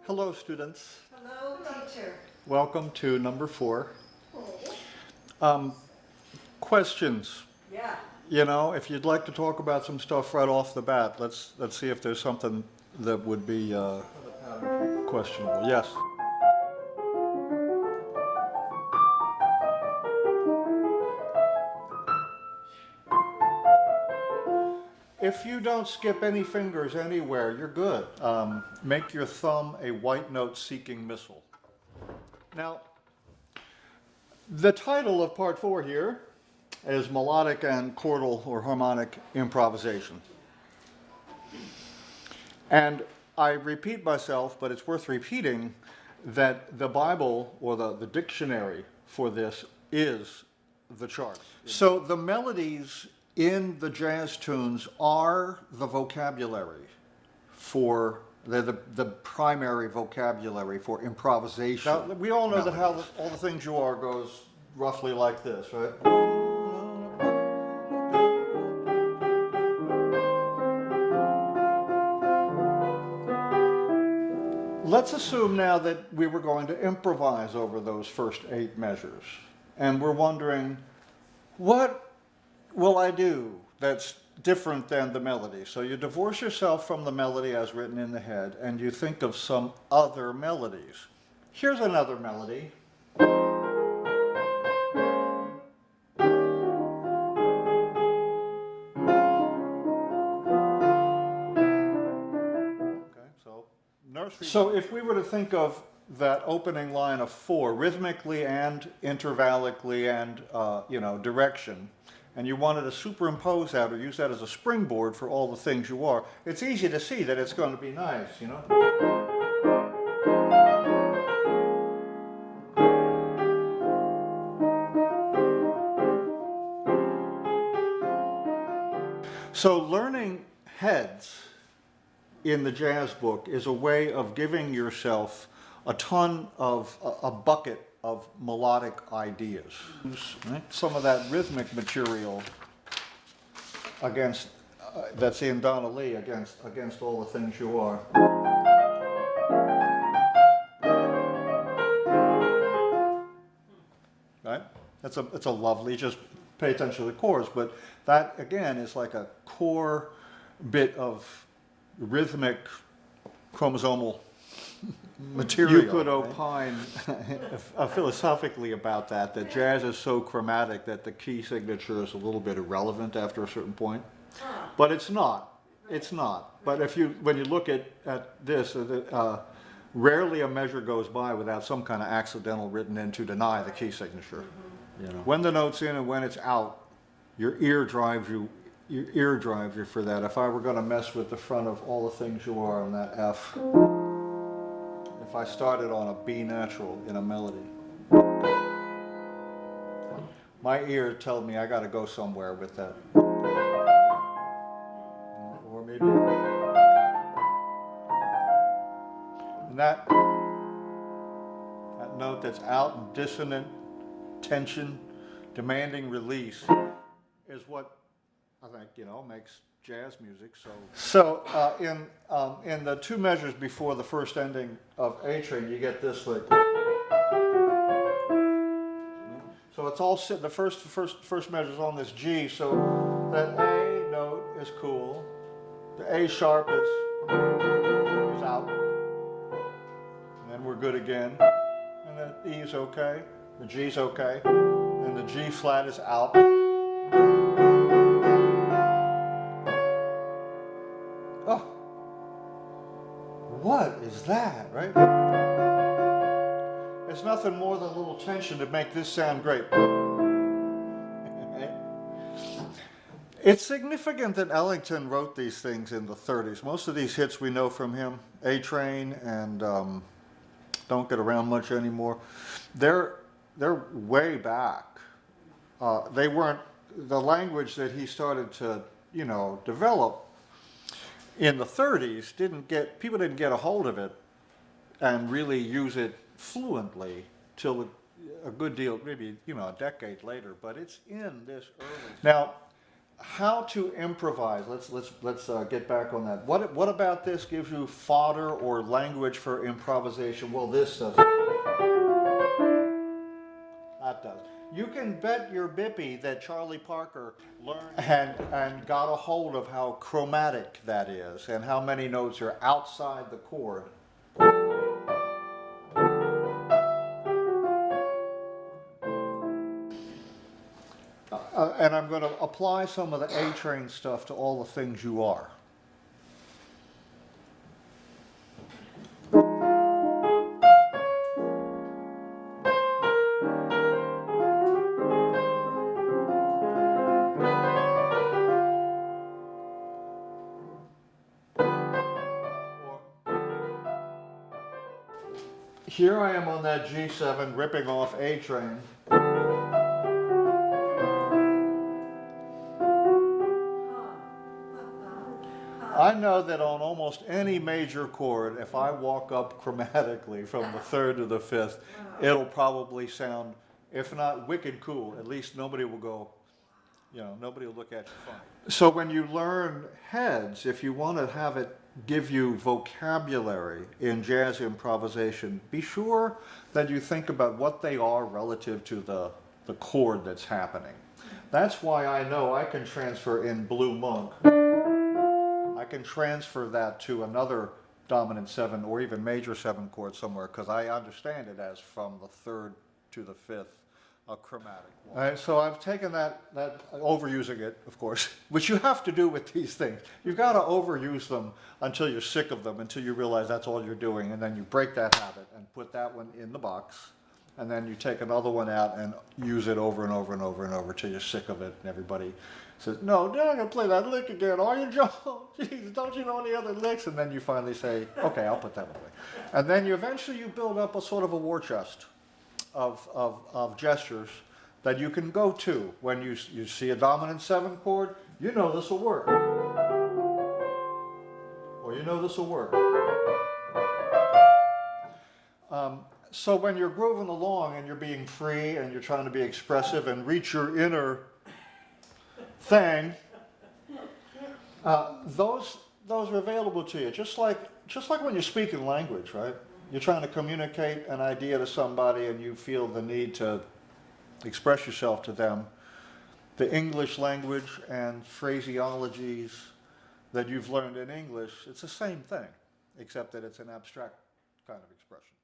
Hello, students. Hello, teacher. Welcome to number 4. Questions. Yeah. You know, if you'd like to talk about some stuff right off the bat, let's see if there's something that would be questionable. Yes. If you don't skip any fingers anywhere, you're good. Make your thumb a white note-seeking missile. Now, the title of part 4 here is Melodic and Chordal or Harmonic Improvisation. And I repeat myself, but it's worth repeating, that the Bible or the dictionary for this is the charts. So the melodies in the jazz tunes are the vocabulary for the primary vocabulary for improvisation. Now, we all know that how All the Things You Are goes roughly like this, right? Let's assume now that we were going to improvise over those first 8 measures. And we're wondering, what will I do that's different than the melody? So you divorce yourself from the melody as written in the head, and you think of some other melodies. Here's another melody. So if we were to think of that opening line of 4, rhythmically and intervallically and direction, and you wanted to superimpose that or use that as a springboard for All the Things You Are, it's easy to see that it's going to be nice, you know? So learning heads in the jazz book is a way of giving yourself a bucket of melodic ideas. Some of that rhythmic material against that's in Donna Lee against All the Things You Are. Right? It's a lovely, just pay attention to the chords, but that again is like a core bit of rhythmic chromosomal material. You could opine philosophically about that jazz is so chromatic that the key signature is a little bit irrelevant after a certain point. But it's not. It's not. But when you look at this, rarely a measure goes by without some kind of accidental written in to deny the key signature. You know. When the note's in and when it's out, your ear drives you for that. If I were going to mess with the front of All the Things You Are on that F, if I started on a B natural in a melody, my ear told me I got to go somewhere with that. Or maybe, and that note that's out in dissonant tension, demanding release, is what I think, makes jazz music so. In the 2 measures before the first ending of A train, you get this like. So it's all the first measure's on this G. So that A note is cool. The A sharp is out, and then we're good again. And the E is okay. The G's okay. And the G flat is out. Oh, what is that, right? It's nothing more than a little tension to make this sound great. It's significant that Ellington wrote these things in the 30s. Most of these hits we know from him, A Train and Don't Get Around Much Anymore. They're way back. They weren't the language that he started to, develop in the 30s. People didn't get a hold of it and really use it fluently till a good deal, maybe a decade later. But it's in this early. Now, how to improvise. Let's get back on that. What about this gives you fodder or language for improvisation? Well, this does. That does. You can bet your bippy that Charlie Parker learned and got a hold of how chromatic that is and how many notes are outside the chord. And I'm going to apply some of the A-train stuff to all the things you are. Here I am on that G7 ripping off A-train. I know that on almost any major chord, if I walk up chromatically from the third to the fifth, it'll probably sound, if not wicked cool, at least nobody will go, nobody will look at you funny. So when you learn heads, if you want to have it give you vocabulary in jazz improvisation, be sure that you think about what they are relative to the chord that's happening. That's why I know I can transfer in Blue Monk. I can transfer that to another dominant 7 or even major 7 chord somewhere because I understand it as from the third to the fifth, a chromatic. All right, so I've taken that, overusing it, of course, which you have to do with these things. You've got to overuse them until you're sick of them, until you realize that's all you're doing, and then you break that habit and put that one in the box, and then you take another one out and use it over and over and over and over until you're sick of it, and everybody says, no, they're not going to play that lick again, are you, Joe? Jeez, don't you know any other licks? And then you finally say, okay, I'll put that away. And then eventually you build up a sort of a war chest of gestures that you can go to when you see a dominant 7 chord, you know this will work. Or you know this will work. So when you're grooving along and you're being free and you're trying to be expressive and reach your inner thing, those are available to you. Just like when you're speaking language, right? You're trying to communicate an idea to somebody and you feel the need to express yourself to them. The English language and phraseologies that you've learned in English, it's the same thing, except that it's an abstract kind of expression.